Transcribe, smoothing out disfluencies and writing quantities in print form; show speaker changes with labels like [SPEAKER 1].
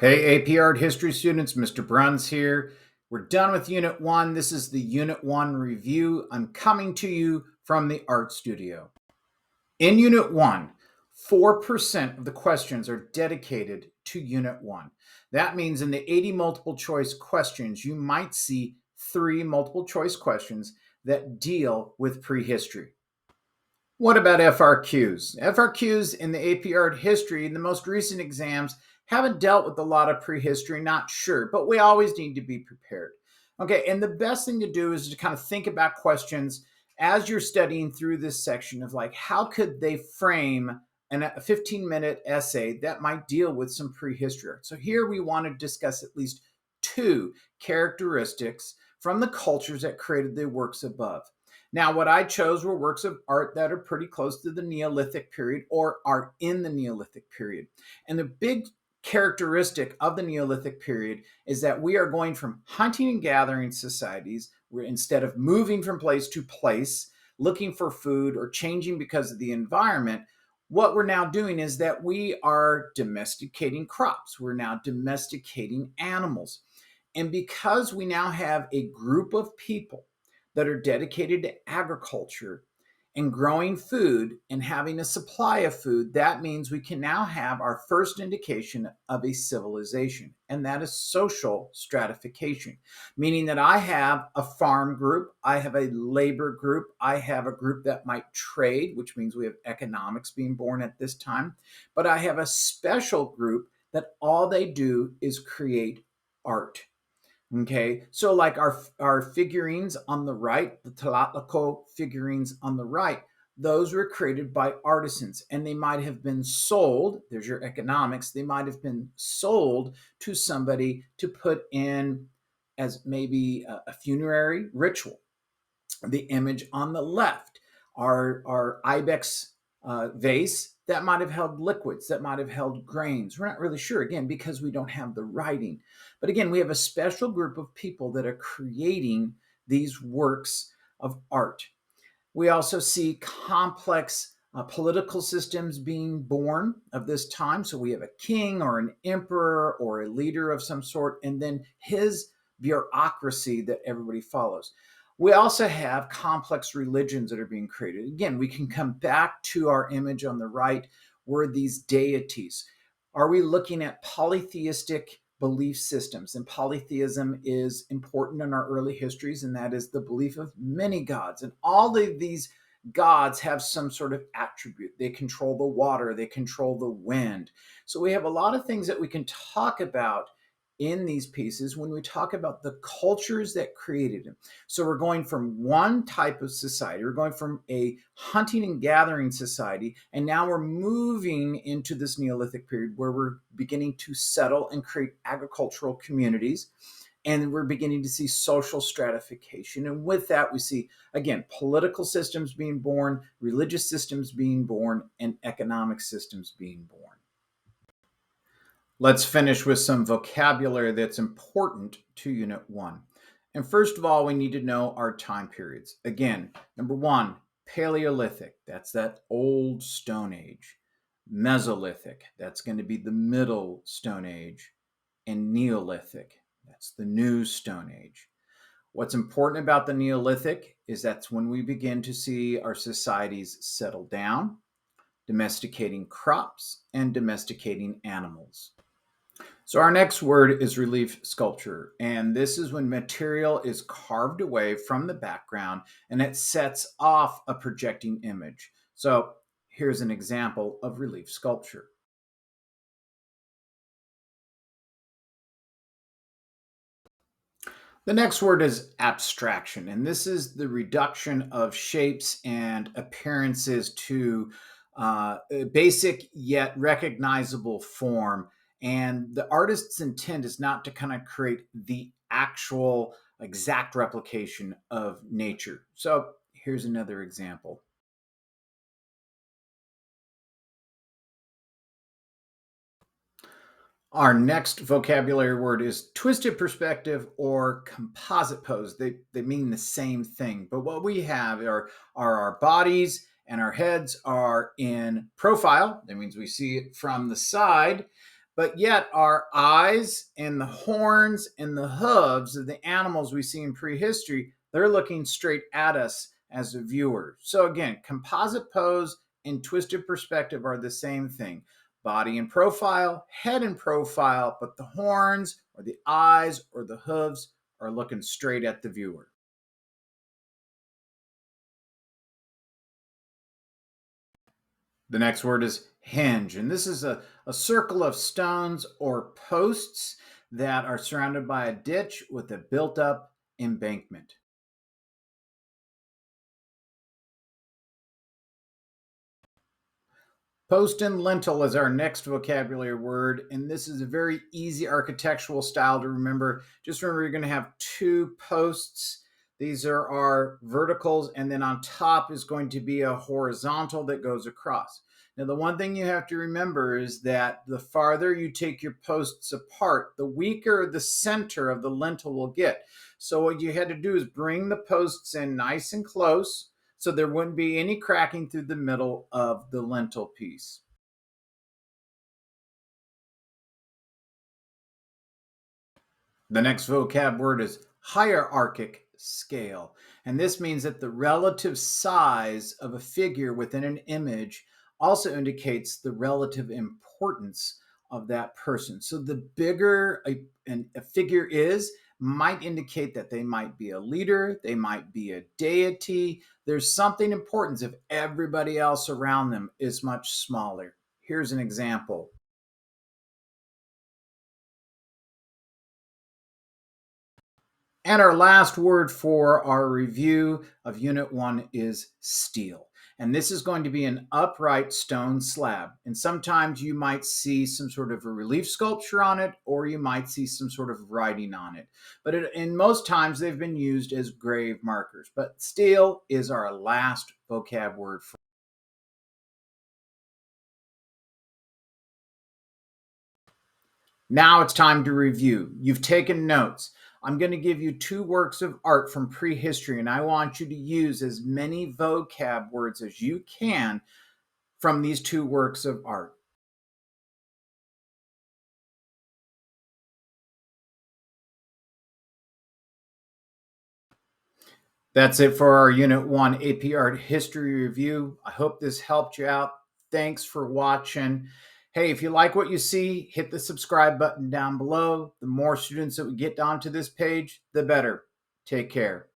[SPEAKER 1] Hey, AP Art History students, Mr. Bruns here. We're done with Unit 1. This is the Unit 1 review. I'm coming to you from the Art Studio. In Unit 1, 4% of the questions are dedicated to Unit 1. That means in the 80 multiple choice questions, you might see 3 multiple choice questions that deal with prehistory. What about FRQs? FRQs in the AP Art History, in the most recent exams, haven't dealt with a lot of prehistory, not sure, but we always need to be prepared. Okay, and the best thing to do is to kind of think about questions as you're studying through this section of like, how could they frame a 15-minute essay that might deal with some prehistory art? So here we want to discuss at least 2 characteristics from the cultures that created the works above. Now, what I chose were works of art that are pretty close to the Neolithic period or are in the Neolithic period. And the big characteristic of the Neolithic period is that we are going from hunting and gathering societies, where instead of moving from place to place, looking for food or changing because of the environment, what we're now doing is that we are domesticating crops. We're now domesticating animals. And because we now have a group of people that are dedicated to agriculture and growing food and having a supply of food, that means we can now have our first indication of a civilization, and that is social stratification, meaning that I have a farm group, I have a labor group, I have a group that might trade, which means we have economics being born at this time, but I have a special group that all they do is create art. Okay, so like our figurines on the right, the Tlahtloco figurines on the right, those were created by artisans and they might have been sold. There's your economics. They might have been sold to somebody to put in as maybe a funerary ritual. The image on the left, our ibex vase that might have held liquids, that might have held grains. We're not really sure, again, because we don't have the writing. But again, we have a special group of people that are creating these works of art. We also see complex political systems being born of this time. So we have a king or an emperor or a leader of some sort, and then his bureaucracy that everybody follows. We also have complex religions that are being created. Again, we can come back to our image on the right, where these deities. Are we looking at polytheistic belief systems? And polytheism is important in our early histories, and that is the belief of many gods. And all of these gods have some sort of attribute. They control the water, they control the wind. So we have a lot of things that we can talk about in these pieces when we talk about the cultures that created them. So we're going from one type of society, we're going from a hunting and gathering society, and now we're moving into this Neolithic period where we're beginning to settle and create agricultural communities. And we're beginning to see social stratification. And with that, we see, again, political systems being born, religious systems being born, and economic systems being born. Let's finish with some vocabulary that's important to Unit 1. And first of all, we need to know our time periods. Again, number 1, Paleolithic, that's that old Stone Age. Mesolithic, that's going to be the middle Stone Age. And Neolithic, that's the new Stone Age. What's important about the Neolithic is that's when we begin to see our societies settle down, domesticating crops and domesticating animals. So our next word is relief sculpture. And this is when material is carved away from the background and it sets off a projecting image. So here's an example of relief sculpture. The next word is abstraction, and this is the reduction of shapes and appearances to a basic yet recognizable form. And the artist's intent is not to kind of create the actual exact replication of nature. So here's another example. Our next vocabulary word is twisted perspective or composite pose. They mean the same thing, but what we have are our bodies and our heads are in profile. That means we see it from the side. But yet, our eyes and the horns and the hooves of the animals we see in prehistory, they're looking straight at us as a viewer. So, again, composite pose and twisted perspective are the same thing. Body in profile, head in profile, but the horns or the eyes or the hooves are looking straight at the viewer. The next word is hinge, and this is a circle of stones or posts that are surrounded by a ditch with a built up embankment. Post and lintel is our next vocabulary word, and this is a very easy architectural style to remember. Just remember you're going to have two posts. These are our verticals, and then on top is going to be a horizontal that goes across. Now, the one thing you have to remember is that the farther you take your posts apart, the weaker the center of the lintel will get. So, what you had to do is bring the posts in nice and close so there wouldn't be any cracking through the middle of the lintel piece. The next vocab word is hierarchic scale. And this means that the relative size of a figure within an image also indicates the relative importance of that person. So the bigger a figure is, might indicate that they might be a leader, they might be a deity. There's something important if everybody else around them is much smaller. Here's an example. And our last word for our review of Unit 1 is steel. And this is going to be an upright stone slab. And sometimes you might see some sort of a relief sculpture on it, or you might see some sort of writing on it. But in most times, they've been used as grave markers. But steel is our last vocab word for. Now it's time to review. You've taken notes. I'm going to give you two works of art from prehistory, and I want you to use as many vocab words as you can from these two works of art. That's it for our Unit 1 AP Art History Review. I hope this helped you out. Thanks for watching. Hey, if you like what you see, hit the subscribe button down below. The more students that we get onto this page, the better. Take care.